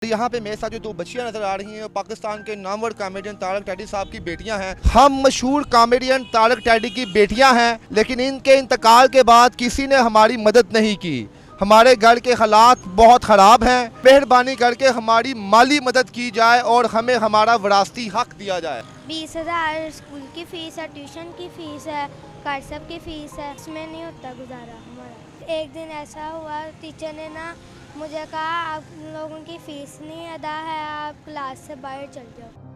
यहाँ पे मेरे साथ जो दो बच्चियां नजर आ रही हैं पाकिस्तान के नामवर कॉमेडियन तारक टैडी साहब की बेटियां हैं। हम मशहूर कॉमेडियन तारक टैडी की बेटियां हैं, लेकिन इनके इंतकाल के बाद किसी ने हमारी मदद नहीं की। हमारे घर के हालात बहुत ख़राब हैं। मेहरबानी करके हमारी माली मदद की जाए और हमें हमारा विरासती हक दिया जाए। 20,000 स्कूल की फ़ीस है, ट्यूशन की फ़ीस है, व्हाट्सएप की फ़ीस है, इसमें नहीं होता गुजारा हमारा। एक दिन ऐसा हुआ, टीचर ने ना मुझे कहा आप लोगों की फ़ीस नहीं अदा है, आप क्लास से बाहर चल जाओ।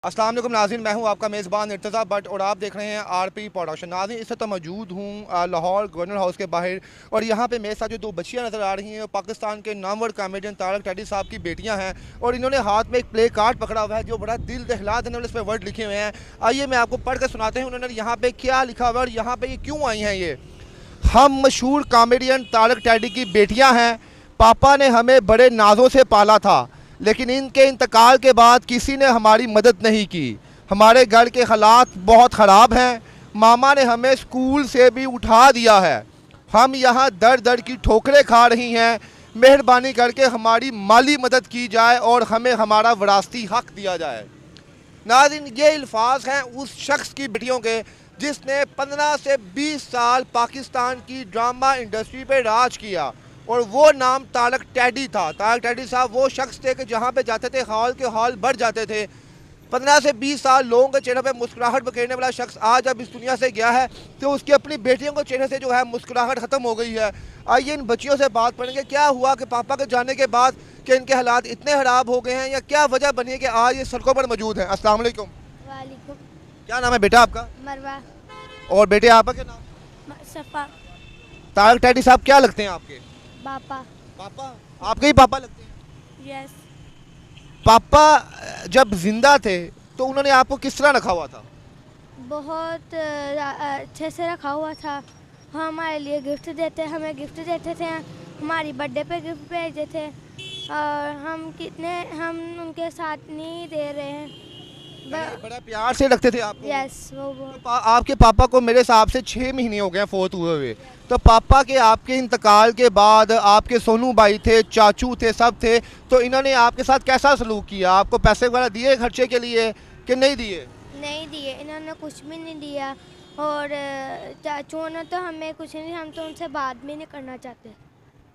अस्सलाम वालेकुम नाज़रीन, मैं हूं आपका मेज़बान इर्तज़ा भट्ट और आप देख रहे हैं आरपी प्रोडक्शन। नाज़रीन, इस वक्त मौजूद हूं लाहौर गवर्नर हाउस के बाहर और यहां पे मेरे साथ जो दो बच्चियां नज़र आ रही हैं पाकिस्तान के नामवर कॉमेडियन तारक टैडी साहब की बेटियां हैं और इन्होंने हाथ में एक प्ले कार्ड पकड़ा हुआ है जो बड़ा दिल दहला देने वाले इस पर वर्ड लिखे हुए हैं। आइए मैं आपको पढ़ कर सुनाते हैं उन्होंने यहाँ पर क्या लिखा हुआ है और यहाँ पर ये क्यों आई हैं। ये हम मशहूर कॉमेडियन तारक टैडी की बेटियाँ हैं। पापा ने हमें बड़े नाजों से पाला था, लेकिन इनके इंतकाल के बाद किसी ने हमारी मदद नहीं की। हमारे घर के हालात बहुत ख़राब हैं। मामा ने हमें स्कूल से भी उठा दिया है। हम यहाँ दर दर की ठोकरें खा रही हैं। मेहरबानी करके हमारी माली मदद की जाए और हमें हमारा विरासती हक दिया जाए। नाज़रीन, ये अल्फाज हैं उस शख्स की बेटियों के जिसने 15 से 20 साल पाकिस्तान की ड्रामा इंडस्ट्री पे राज किया और वो नाम तारक टैडी था। तारक टैडी साहब वो शख्स थे कि जहाँ पे जाते थे हॉल के हॉल भर जाते थे। 15 से 20 साल लोगों के चेहरे पे मुस्कुराहट बखेरने वाला शख्स आज अब इस दुनिया से गया है तो उसकी अपनी बेटियों के चेहरे से जो है मुस्कुराहट ख़त्म हो गई है। आइए इन बच्चियों से बात करेंगे क्या हुआ कि पापा के जाने के बाद कि इनके हालात इतने ख़राब हो गए हैं या क्या वजह बनी है कि आज ये सड़कों पर मौजूद हैं। अस्सलाम वालेकुम। वालेकुम। क्या नाम है बेटा आपका? मरवा। और बेटे आपका क्या नाम? सफ़ा। तारक टैडी साहब क्या लगते हैं आपके? पापा। पापा? आपके ही पापा लगते हैं? यस। पापा जब जिंदा थे तो उन्होंने आपको किस तरह रखा हुआ था? बहुत अच्छे से रखा हुआ था। हमारे लिए गिफ्ट देते, हमें गिफ्ट देते थे, हमारी बर्थडे पे गिफ्ट भेजते थे और हम उनके साथ नहीं दे रहे हैं। बड़ा प्यार से रखते थे आपको? यस, वो बहुत। आपके पापा को मेरे हिसाब से 6 महीने हो गए फोत हुए हुए। तो पापा के आपके इंतकाल के बाद आपके सोनू भाई थे, चाचू थे, सब थे, तो इन्होंने आपके साथ कैसा सलूक किया? आपको पैसे वगैरह दिए खर्चे के लिए कि नहीं दिए? नहीं दिए, इन्होंने कुछ भी नहीं दिया और चाचुओं ने तो हमें कुछ नहीं, हम तो उनसे बात भी नहीं करना चाहते।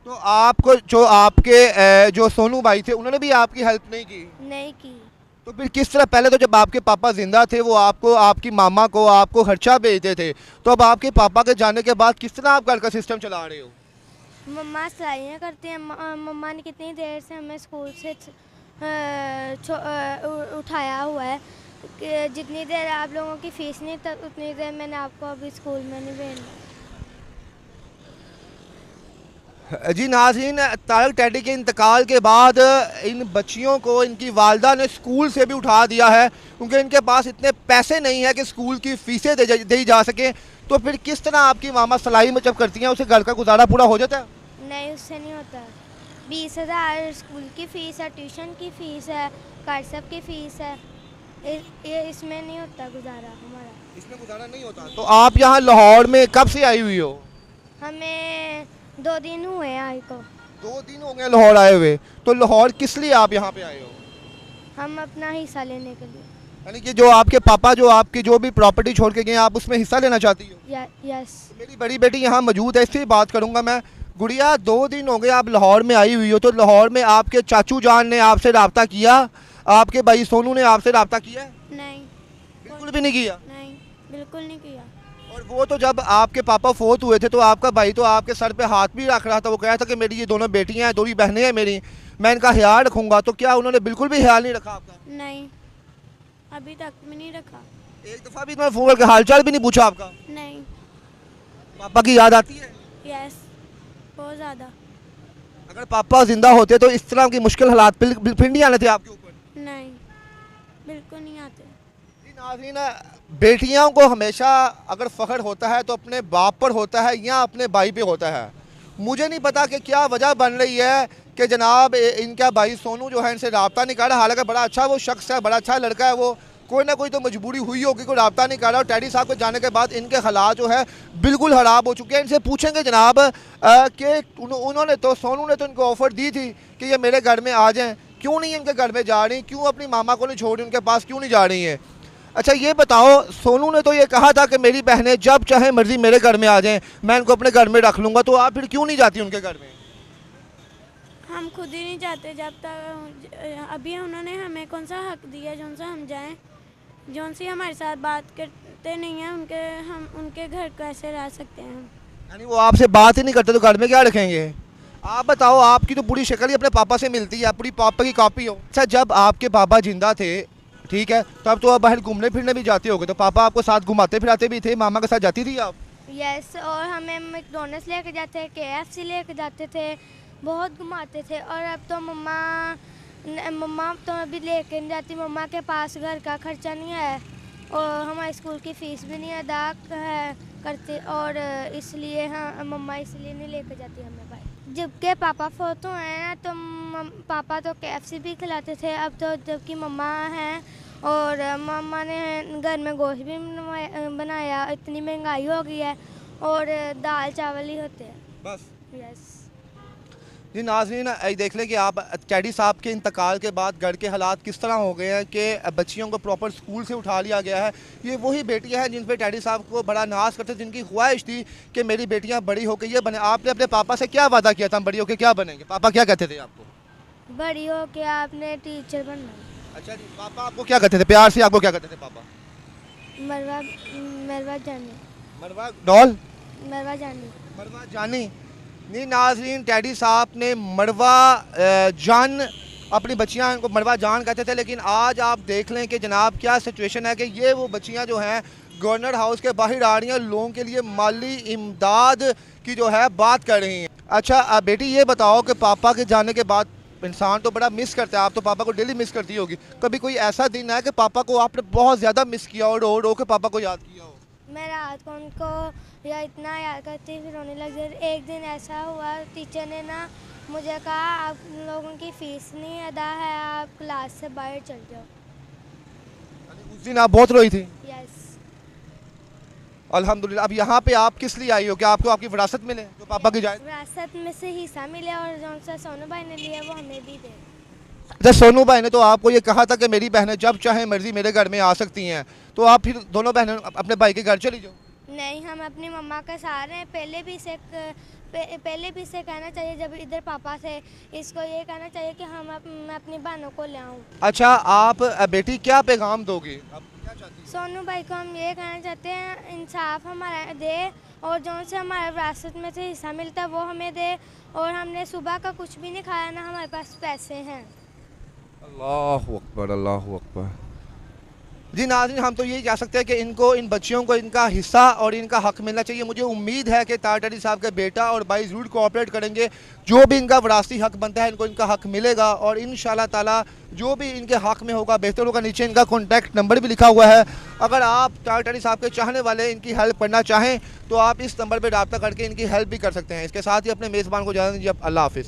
तो आपको जो आपके जो सोनू भाई थे उन्होंने भी आपकी हेल्प नहीं की? नहीं की। तो फिर किस तरह, पहले तो जब आपके पापा जिंदा थे वो आपको, आपकी मामा को आपको खर्चा भेजते थे, तो अब आपके पापा के जाने के बाद किस तरह आप घर का सिस्टम चला रहे हो? मम्मा सिलाइयाँ करती हैं। मम्मा ने कितनी देर से हमें स्कूल से उठाया हुआ है कि जितनी देर आप लोगों की फ़ीस नहीं तब उतनी देर मैंने आपको अभी स्कूल में नहीं भेजना। जी नाज़रीन, तारक टैडी के इंतकाल के बाद इन बच्चियों को इनकी वालदा ने स्कूल से भी उठा दिया है क्योंकि इनके पास इतने पैसे नहीं है कि स्कूल की फ़ीसें दी जा सकें। तो फिर किस तरह आपकी मामा सिलाई में जब करती हैं उसे घर का गुजारा पूरा हो जाता है? नहीं, उससे नहीं होता। 20,000 स्कूल की फ़ीस है, ट्यूशन की फ़ीस है, व्हाट्सएप की फ़ीस है, ये इसमें नहीं होता गुजारा हमारा। इसमें गुजारा नहीं होता। तो आप यहाँ लाहौर में कब से आई हुई हो? हमें 2 दिन हुए हैं आई को। 2 दिन हो गए लाहौर आए हुए। तो लाहौर किस लिए आप यहाँ पे आए हो? हम अपना हिस्सा लेने के लिए। यानी कि जो आपके पापा जो आपकी जो भी प्रॉपर्टी छोड़ के गए आप उसमें हिस्सा लेना चाहती हो? यस। मेरी बड़ी बेटी यहाँ मौजूद है, इससे बात करूँगा मैं। गुड़िया, 2 दिन हो गए आप लाहौर में आई हुई हो, तो लाहौर में आपके चाचू जान ने आपसे रब्ता किया? आपके भाई सोनू ने आपसे रब्ता किया? नहीं, बिल्कुल भी नहीं किया। नहीं, बिल्कुल नहीं किया। और वो तो जब आपके पापा फोत हुए थे तो आपका भाई तो आपके सर पे हाथ भी रख रहा था, वो कह रहा था कि मेरी ये दोनों बेटियां हैं, 2 बहनें हैं मेरी, मैं इनका ख्याल रखूंगा। तो क्या उन्होंने बिल्कुल भी ख्याल नहीं रखा आपका? नहीं, अभी तक भी नहीं रखा। एक दफ़ा भी तुम्हें फोन करके हालचाल भी नहीं पूछा आपका? नहीं। पापा की याद आती है? यस, बहुत ज़्यादा। अगर पापा जिंदा होते तो इस तरह की मुश्किल हालात फिर नहीं आने थे आपके ऊपर? नहीं, बिल्कुल नहीं आते। जी नाज़रीन, बेटियों को हमेशा अगर फ़ख्र होता है तो अपने बाप पर होता है या अपने भाई पे होता है। मुझे नहीं पता कि क्या वजह बन रही है कि जनाब इनका भाई सोनू जो है इनसे रब्ता नहीं कर रहा, हालांकि बड़ा अच्छा वो शख्स है, बड़ा अच्छा लड़का है वो, कोई ना कोई तो मजबूरी हुई होगी, कोई रब्ता नहीं कर रहा। और टैडी साहब के जाने के बाद इनके हालात जो है बिल्कुल ख़राब हो चुके हैं। इनसे पूछेंगे जनाब कि उन्होंने तो सोनू ने तो इनको ऑफ़र दी थी कि ये मेरे घर में आ जाएँ, क्यों नहीं इनके घर में जा रही, क्यों अपनी मामा को नहीं छोड़ रही, उनके पास क्यों नहीं जा रही हैं? अच्छा ये बताओ, सोनू ने तो ये कहा था कि मेरी बहनें जब चाहे मर्जी मेरे घर में आ जाएं, मैं इनको अपने घर में रख लूँगा, तो आप फिर क्यों नहीं जाती उनके घर में? हम खुद ही नहीं जाते जब तक अभी उन्होंने हमें कौन सा हक दिया जौन सा हम जाएं, जौन सी हमारे साथ बात करते नहीं हैं हम उनके घर कैसे रह सकते हैं हम। यानी वो आपसे बात ही नहीं करते तो घर में क्या रखेंगे? आप बताओ, आपकी तो पूरी शक्ल ही अपने पापा से मिलती है, पूरी पापा की कॉपी हो। अच्छा जब आपके पापा जिंदा थे, ठीक है, तब तो आप बाहर घूमने फिरने भी जाते होगे, तो पापा आपको साथ घुमाते फिराते भी थे, मामा के साथ जाती थी आप? यस, और हमें मैकडोनल्ड्स लेके जाते थे, KFC लेके जाते थे, बहुत घुमाते थे। और अब तो मम्मा तो अभी लेके नहीं जाती, मम्मा के पास घर का खर्चा नहीं है और हमारे स्कूल की फ़ीस भी नहीं अदा करते, और इसलिए हाँ मम्मा इसलिए नहीं लेके जाती हमें भाई। जबकि पापा फोत हुए हैं तो पापा तो KFC भी खिलाते थे, अब तो जबकि मम्मा हैं और मम्मा ने घर में गोश्त भी बनाया। इतनी महंगाई हो गई है और दाल चावल ही होते हैं बस। यस। जी नाज़रीन, देख लें कि आप टैडी साहब के इंतकाल के बाद घर के हालात किस तरह हो गए हैं कि बच्चियों को प्रॉपर स्कूल से उठा लिया गया है। ये वही बेटियां हैं जिन पे टैडी साहब को बड़ा नाज करते थे, जिनकी ख्वाहिश थी कि मेरी बेटियां बड़ी होकर ये बने। आपने अपने पापा से क्या वादा किया था, हम बड़ी होकर क्या बनेंगे? पापा क्या कहते थे आपको? बड़ी हो के आपने टीचर बनना। अच्छा जी, पापा आपको क्या कहते थे, प्यार से आपको क्या कहते थे पापा? मरवा जानी। मरवा डॉल? मरवा जानी। मरवा जानी। नहीं नाज़रीन, टैडी साहब ने मरवा जान, अपनी बच्चियां इनको मरवा जान कहते थे। लेकिन आज आप देख लें कि जनाब क्या सिचुएशन है कि ये वो बच्चियां जो हैं गवर्नर हाउस के बाहर आ रही हैं, लोगों के लिए माली इमदाद की जो है बात कर रही हैं। अच्छा बेटी ये बताओ कि पापा के जाने के बाद इंसान तो बड़ा मिस करता है, आप तो पापा को डेली मिस करती होगी, कभी कोई ऐसा दिन है कि पापा को आपने बहुत ज़्यादा मिस किया और रो रो के पापा को याद किया हो? मैं रात को उनको या इतना याद करती फिर रोने लग गई। एक दिन ऐसा हुआ, टीचर ने ना मुझे कहा आप लोगों की फ़ीस नहीं अदा है, आप क्लास से बाहर चल जाओ। उस दिन आप बहुत रोई थी? यस। अल्हम्दुलिल्लाह। अब यहाँ पे आप किस लिए आई हो? क्या आपको आपकी विरासत मिले जो पापा की जाए? विरासत में से हिस्सा मिले और जो सा सोनू भाई ने लिया वो हमें भी दे। अच्छा सोनू भाई ने तो आपको ये कहा था कि मेरी बहनें जब चाहे मर्जी मेरे घर में आ सकती हैं, तो आप फिर दोनों बहनें अपने भाई के घर चली जाओ? नहीं, हम अपनी मम्मा के साथ हैं। पहले भी इसे कहना चाहिए, जब इधर पापा थे इसको ये कहना चाहिए कि मैं अपनी बहनों को ले आऊँ। अच्छा आप बेटी क्या पैगाम दोगे? आप क्या चाहती हैं? सोनू भाई को हम ये कहना चाहते हैं इंसाफ हमारा दे और जो से हमारा विरासत में से हिस्सा मिलता है वो हमें दे। और हमने सुबह का कुछ भी नहीं खाया, ना हमारे पास पैसे हैं। अल्लाहु अकबर, अल्लाहु अकबर। जी नाज़रीन, हम तो यही कह सकते हैं कि इनको, इन बच्चियों को इनका हिस्सा और इनका हक मिलना चाहिए। मुझे उम्मीद है कि टैडी साहब के बेटा और भाई ज़रूर कोऑपरेट करेंगे, जो भी इनका विरासती हक बनता है इनको इनका हक मिलेगा। और इंशाल्लाह ताला जो भी इनके हक में होगा बेहतर होगा। नीचे इनका कॉन्टैक्ट नंबर भी लिखा हुआ है, अगर आप टैडी साहब के चाहने वाले इनकी हेल्प करना चाहें तो आप इस नंबर पर रब्ता करके इनकी हेल्प भी कर सकते हैं। इसके साथ ही अपने मेज़बान को इजाज़त दीजिए। अल्लाह हाफ़िज़।